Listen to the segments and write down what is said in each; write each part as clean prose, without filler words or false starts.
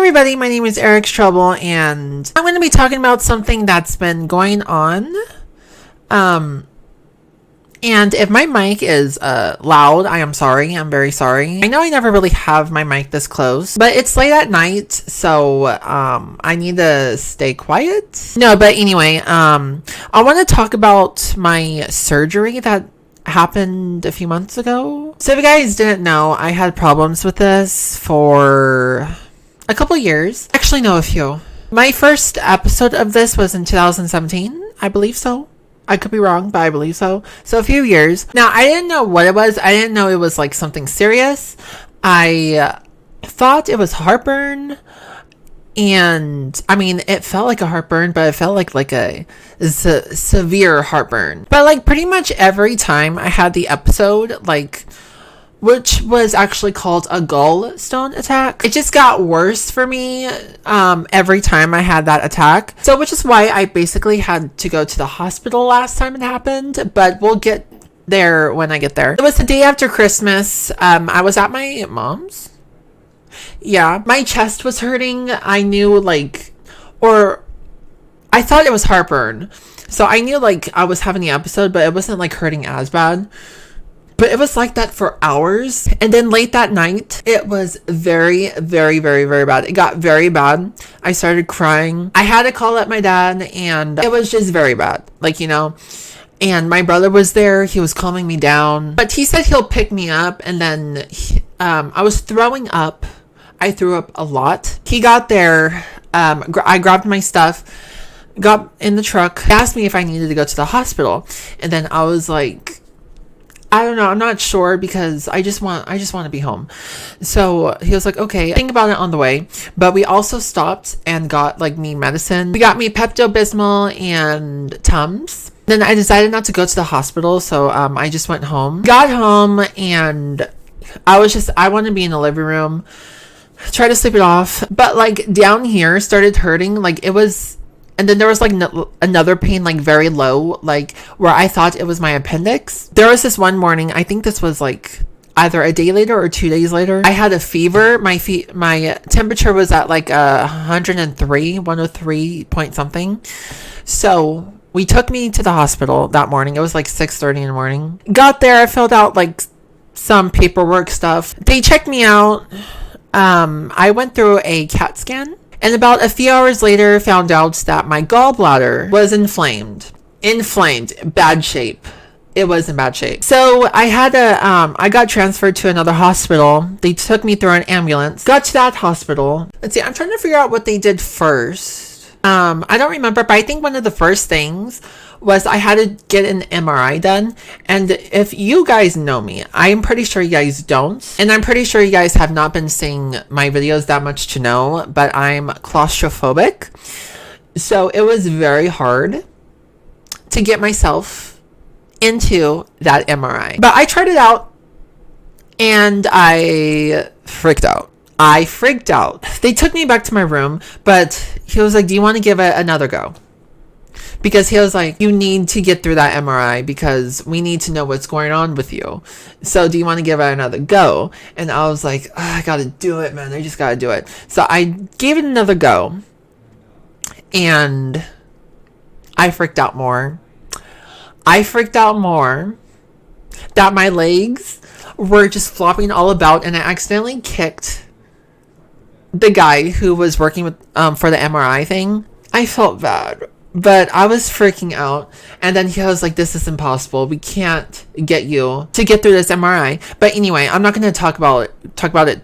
everybody, my name is Eric's Trouble, and I'm going to be talking about something that's been going on. And if my mic is loud, I am sorry. I'm very sorry. I know I never really have my mic this close, but it's late at night, so I need to stay quiet. No, but anyway, I want to talk about my surgery that happened a few months ago. So if you guys didn't know, I had problems with this for a couple years. Actually, no, a few. My first episode of this was in 2017, I believe so. I could be wrong, but I believe so. So a few years. Now, I didn't know what it was. I didn't know it was like something serious. I thought it was heartburn. And I mean, it felt like a heartburn, but it felt like a severe heartburn. But like pretty much every time I had the episode, which was actually called a gallstone attack, it just got worse for me every time I had that attack. So which is why I basically had to go to the hospital last time it happened, but we'll get there when I get there. It was the day after Christmas. I was at my mom's. Yeah, my chest was hurting. I knew or I thought it was heartburn. So I knew I was having the episode, but it wasn't hurting as bad. But it was like that for hours. And then late that night, it was very, very, very, very bad. It got very bad. I started crying. I had to call up my dad, and it was just very bad. And my brother was there. He was calming me down. But he said he'll pick me up. And then I was throwing up. I threw up a lot. He got there. I grabbed my stuff, got in the truck, asked me if I needed to go to the hospital. And then I was like, I don't know. I'm not sure because I just want to be home. So he was like, okay, think about it on the way. But we also stopped and got me medicine. We got me Pepto-Bismol and Tums. Then I decided not to go to the hospital. So I just went home. Got home and I wanted to be in the living room. Try to sleep it off. But down here started hurting. It was. And then there was another pain, very low, where I thought it was my appendix. There was this one morning, I think this was either a day later or 2 days later. I had a fever. My temperature was at 103 point something. So we took me to the hospital that morning. It was 6:30 in the morning. Got there, I filled out some paperwork stuff. They checked me out. I went through a CAT scan. And about a few hours later, found out that my gallbladder was inflamed. Bad shape. It was in bad shape. So I had I got transferred to another hospital. They took me through an ambulance. Got to that hospital. Let's see, I'm trying to figure out what they did first. I don't remember, but I think one of the first things was I had to get an MRI done. And if you guys know me, I'm pretty sure you guys don't. And I'm pretty sure you guys have not been seeing my videos that much to know, but I'm claustrophobic. So it was very hard to get myself into that MRI. But I tried it out and I freaked out. They took me back to my room, but he was like, do you want to give it another go? Because he was like, you need to get through that MRI because we need to know what's going on with you. So do you want to give it another go? And I was like, I got to do it, man. I just got to do it. So I gave it another go. And I freaked out more. That my legs were just flopping all about. And I accidentally kicked the guy who was working with for the MRI thing. I felt bad. But I was freaking out. And then he was like, this is impossible. We can't get you to get through this MRI. But anyway, I'm not going to talk about it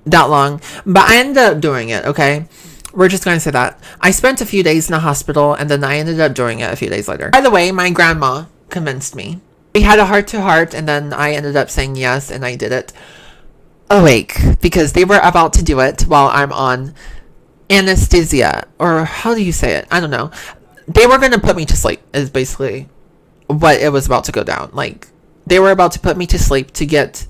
that long. But I ended up doing it, okay? We're just going to say that. I spent a few days in the hospital, and then I ended up doing it a few days later. By the way, my grandma convinced me. We had a heart-to-heart, and then I ended up saying yes, and I did it awake. Because they were about to do it while I'm on anesthesia. Or how do you say it? I don't know. They were going to put me to sleep is basically what it was about to go down. They were about to put me to sleep to get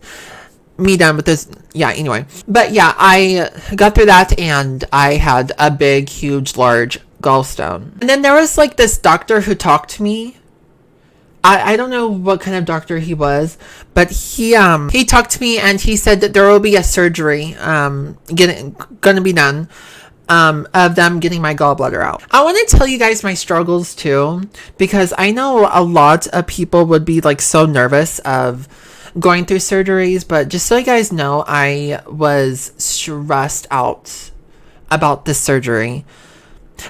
me done with this. Yeah, anyway. But yeah, I got through that and I had a big, huge, large gallstone. And then there was this doctor who talked to me I don't know what kind of doctor he was, but he talked to me and he said that there will be a surgery gonna be done of them getting my gallbladder out. I want to tell you guys my struggles too, because I know a lot of people would be like so nervous of going through surgeries, but just so you guys know, I was stressed out about this surgery.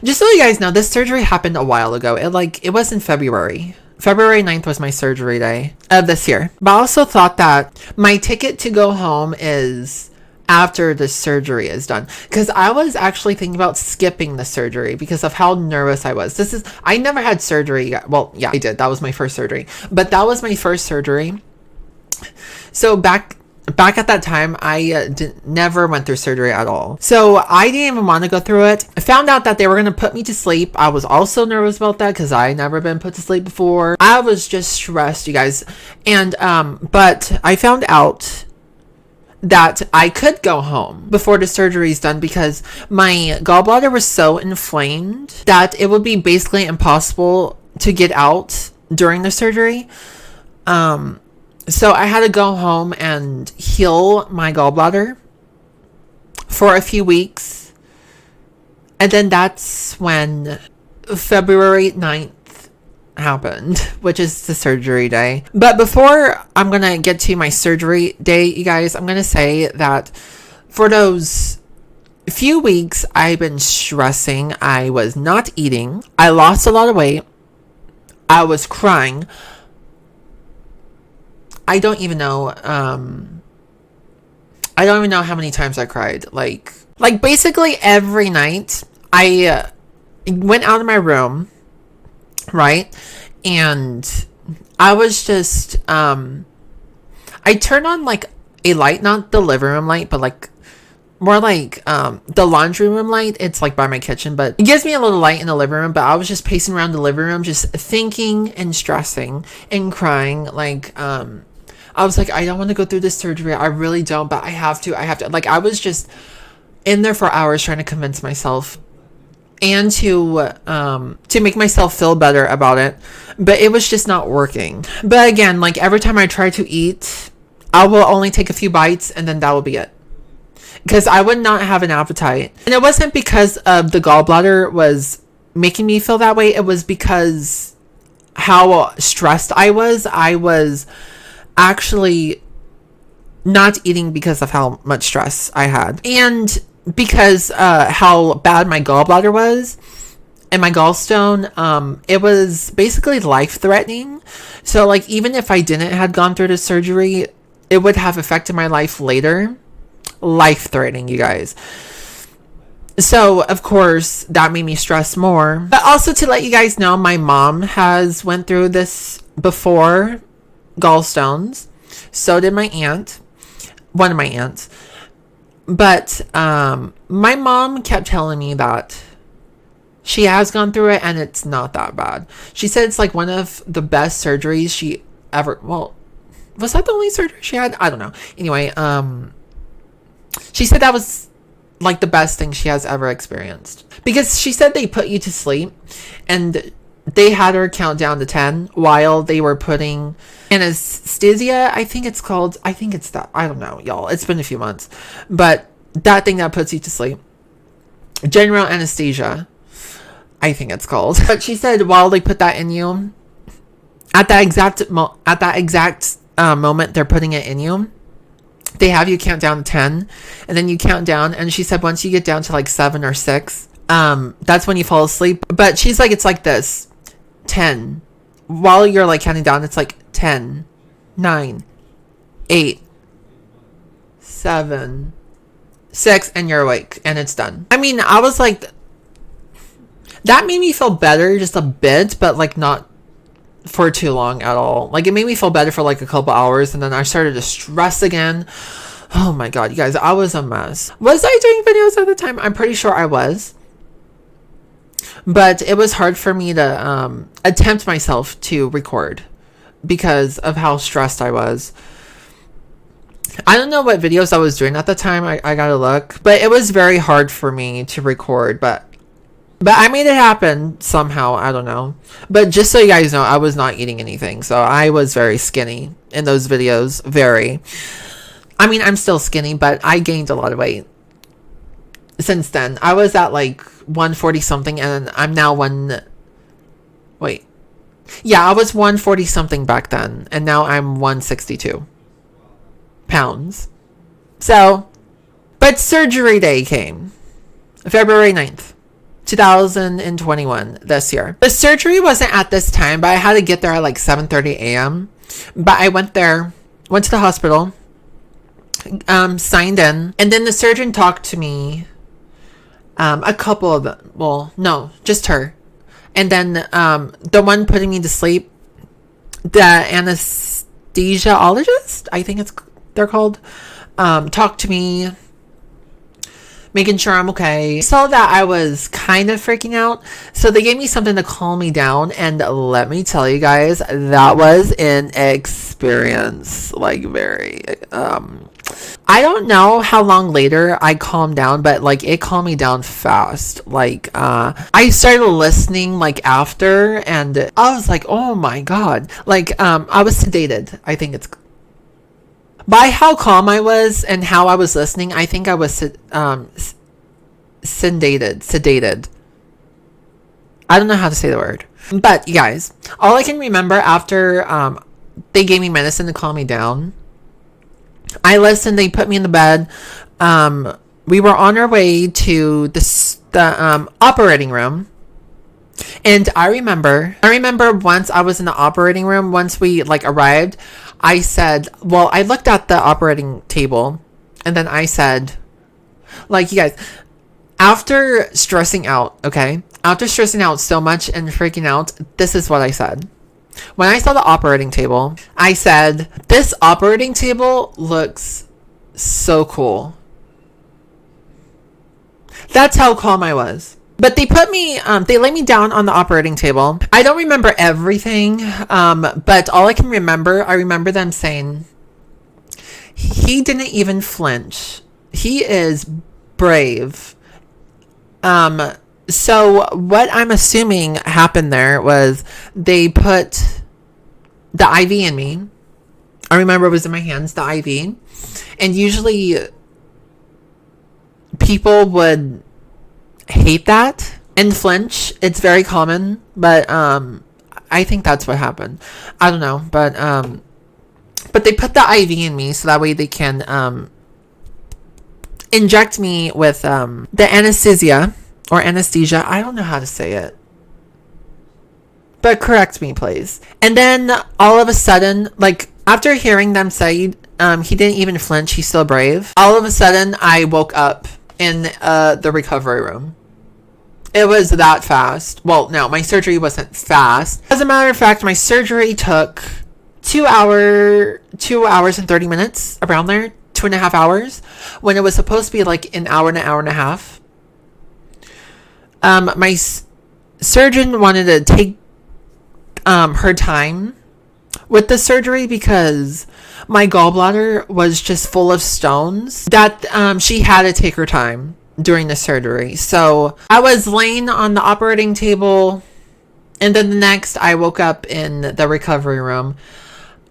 Just so you guys know, this surgery happened a while ago. It was in February. February 9th was my surgery day of this year. But I also thought that my ticket to go home is after the surgery is done, because I was actually thinking about skipping the surgery because of how nervous I was. I never had surgery. Well, yeah, I did. That was my first surgery, but that was my first surgery. So back at that time, I never went through surgery at all. So I didn't even want to go through it. I found out that they were going to put me to sleep. I was also nervous about that because I never been put to sleep before. I was just stressed, you guys. And but I found out that I could go home before the surgery is done because my gallbladder was so inflamed that it would be basically impossible to get out during the surgery. So I had to go home and heal my gallbladder for a few weeks. And then that's when February 9th happened, which is the surgery day. But before I'm going to get to my surgery day, you guys, I'm going to say that for those few weeks I've been stressing. I was not eating. I lost a lot of weight. I was crying. I don't even know how many times I cried. Like basically every night I went out of my room, right? And I was just I turned on like a light, not the living room light, but like more like the laundry room light. It's like by my kitchen, but it gives me a little light in the living room. But I was just pacing around the living room, just thinking and stressing and crying. Like I was like, I don't want to go through this surgery. I really don't, but I have to. Like, I was just in there for hours trying to convince myself and to make myself feel better about it. But it was just not working. But again, like every time I try to eat, I will only take a few bites and then that will be it. Because I would not have an appetite. And it wasn't because of the gallbladder was making me feel that way. It was because how stressed I was. I was actually not eating because of how much stress I had, and because how bad my gallbladder was and my gallstone, it was basically life-threatening. So like even if I didn't had gone through the surgery, it would have affected my life later. Life-threatening, you guys. So of course that made me stress more. But also to let you guys know, my mom has went through this before, gallstones. So did my aunt, one of my aunts. But my mom kept telling me that she has gone through it and it's not that bad. She said it's like one of the best surgeries she ever, well, was that the only surgery she had? I don't know. Anyway, she said that was like the best thing she has ever experienced, because she said they put you to sleep and they had her count down to 10 while they were putting anesthesia. I think it's called. I think it's that. I don't know, y'all. It's been a few months. But that thing that puts you to sleep. General anesthesia, I think it's called. But she said while they put that in you, at that exact moment they're putting it in you, they have you count down to 10. And then you count down. And she said once you get down to like 7 or 6, that's when you fall asleep. But she's like, it's like this. 10. While you're like counting down, it's like 10, 9, 8, 7, 6, and you're awake and it's done. I mean, I was like, that made me feel better just a bit, but like not for too long at all. Like it made me feel better for like a couple hours, and then I started to stress again. Oh my god, you guys, I was a mess. Was I doing videos at the time? I'm pretty sure I was. But it was hard for me to attempt myself to record because of how stressed I was. I don't know what videos I was doing at the time. I gotta look. But it was very hard for me to record. But But I made it happen somehow. I don't know. But just so you guys know, I was not eating anything. So I was very skinny in those videos. Very. I mean, I'm still skinny, but I gained a lot of weight since then. I was at like 140 something, and I'm now wait. Yeah, I was 140 something back then, and now I'm 162 pounds. So, but surgery day came February 9th. 2021, this year. The surgery wasn't at this time, but I had to get there at like 7:30 a.m. But I went to the hospital, signed in, and then the surgeon talked to me, a couple of them, well, no, just her. And then the one putting me to sleep, the anesthesiologist, I think they're called, talked to me, making sure I'm okay. Saw that I was kind of freaking out, so they gave me something to calm me down, and let me tell you guys, that was an experience. Like, very I don't know how long later I calmed down, but like it calmed me down fast. Like I started listening like after, and I was like, oh my god. Like I was sedated. I think it's by how calm I was and how I was listening, I think I was sedated. I don't know how to say the word. But you guys, all I can remember after they gave me medicine to calm me down, I listened, they put me in the bed. We were on our way to the operating room. And I remember once I was in the operating room, once we like arrived, I said, well, I looked at the operating table, and then I said, like, you guys, after stressing out so much and freaking out, this is what I said. When I saw the operating table, I said, this operating table looks so cool. That's how calm I was. But they they laid me down on the operating table. I don't remember everything, but all I remember them saying, he didn't even flinch. He is brave. So what I'm assuming happened there was they put the IV in me. I remember it was in my hands, the IV. And usually people would hate that and flinch. It's very common, but I think that's what happened. I don't know, but they put the IV in me so that way they can inject me with the anesthesia. I don't know how to say it, but correct me please. And then all of a sudden, like after hearing them say he didn't even flinch, he's still brave, all of a sudden I woke up in the recovery room. It was that fast. Well, no, my surgery wasn't fast. As a matter of fact, my surgery took 2 hours and 30 minutes, around there, 2.5 hours, when it was supposed to be like an hour and a half. My surgeon wanted to take her time with the surgery because my gallbladder was just full of stones that she had to take her time during the surgery. So I was laying on the operating table, and then the next I woke up in the recovery room.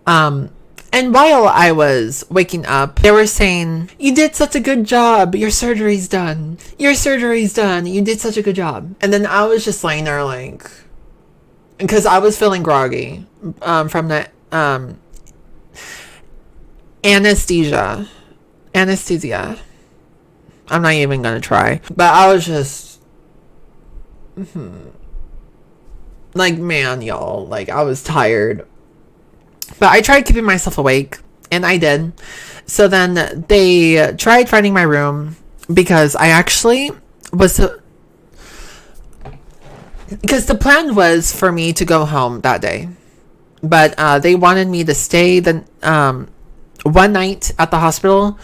And while I was waking up, they were saying, you did such a good job. Your surgery's done. You did such a good job. And then I was just laying there like, because I was feeling groggy from the anesthesia. I'm not even going to try. But I was just, like, man, y'all, like, I was tired. But I tried keeping myself awake, and I did. So then they tried finding my room because I actually was... because the plan was for me to go home that day. But they wanted me to stay one night at the hospital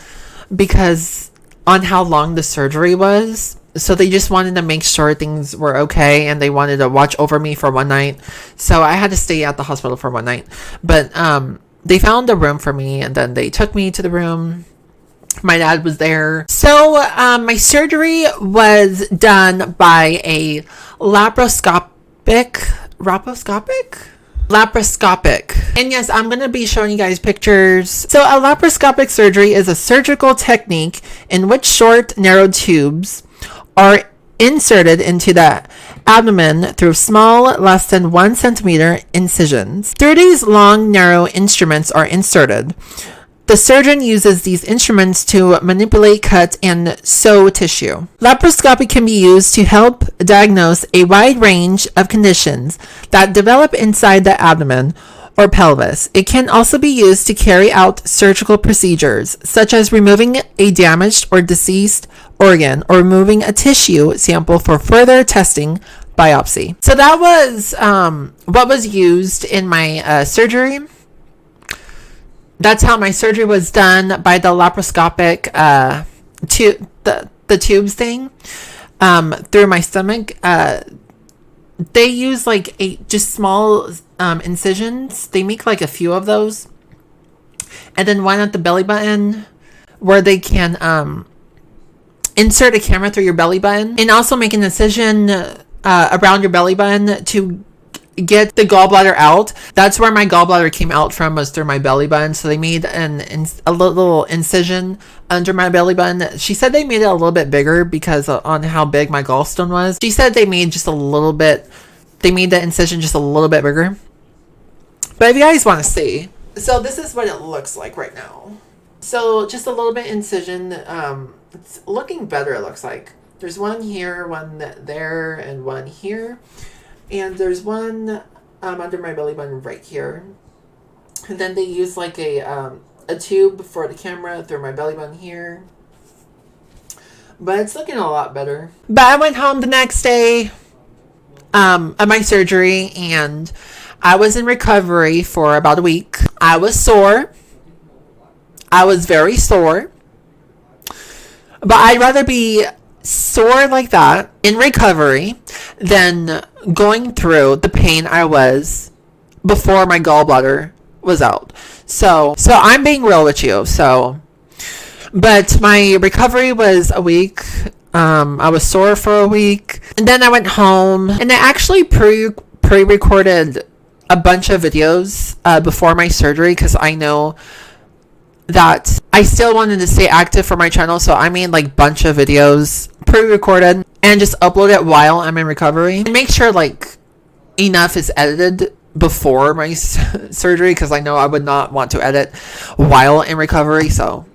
because on how long the surgery was. So they just wanted to make sure things were okay, and they wanted to watch over me for one night. So I had to stay at the hospital for one night. But they found a room for me, and then they took me to the room. My dad was there. So my surgery was done by a laparoscopic. And yes, I'm going to be showing you guys pictures. So a laparoscopic surgery is a surgical technique in which short, narrow tubes are inserted into the abdomen through small, less than 1 centimeter incisions. Through these long, narrow instruments are inserted. The surgeon uses these instruments to manipulate, cut, and sew tissue. Laparoscopy can be used to help diagnose a wide range of conditions that develop inside the abdomen or pelvis. It can also be used to carry out surgical procedures, such as removing a damaged or deceased organ or removing a tissue sample for further testing, biopsy. So that was what was used in my surgery. That's how my surgery was done by the laparoscopic the tubes thing through my stomach. They use like just small incisions. They make like a few of those, and then one at the belly button where they can insert a camera through your belly button, and also make an incision around your belly button to get the gallbladder out. That's where my gallbladder came out from, was through my belly button. So they made a little incision under my belly button. She said they made it a little bit bigger because on how big my gallstone was. She said they made the incision just a little bit bigger. But if you guys want to see, so this is what it looks like right now. So just a little bit incision. It's looking better, it looks like. There's one here, one there, and one here. And there's one under my belly button right here. And then they use like a tube for the camera through my belly button here. But it's looking a lot better. But I went home the next day of my surgery, and I was in recovery for about a week. I was sore. I was very sore. But I'd rather be sore like that in recovery than going through the pain I was before my gallbladder was out. So I'm being real with you. But my recovery was a week. I was sore for a week, and then I went home, and I actually pre-recorded a bunch of videos before my surgery, because I know that I still wanted to stay active for my channel. So I made like bunch of videos pre-recorded and just upload it while I'm in recovery, and make sure like enough is edited before my surgery, because I know I would not want to edit while in recovery.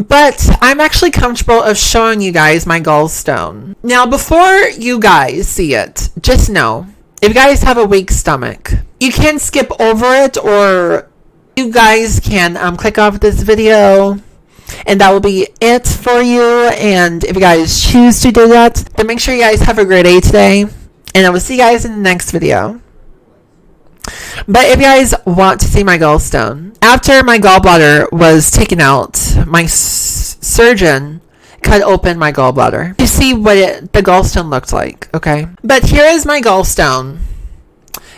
But I'm actually comfortable of showing you guys my gallstone. Now, before you guys see it, just know, if you guys have a weak stomach, you can skip over it, or you guys can click off this video, and that will be it for you. And if you guys choose to do that, then make sure you guys have a great day today, and I will see you guys in the next video. But if you guys want to see my gallstone, after my gallbladder was taken out, my surgeon cut open my gallbladder to see what the gallstone looked like, okay? But here is my gallstone.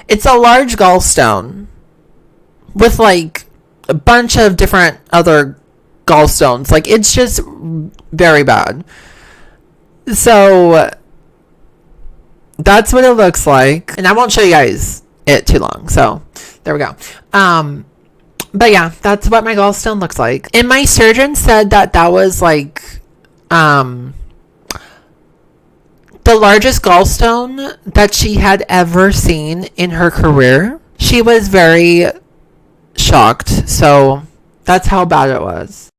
It's a large gallstone with like a bunch of different other gallstones. Like, it's just very bad. So that's what it looks like, and I won't show you guys it too long, so there we go. But yeah, that's what my gallstone looks like. And my surgeon said that was like the largest gallstone that she had ever seen in her career. She was very shocked, so that's how bad it was.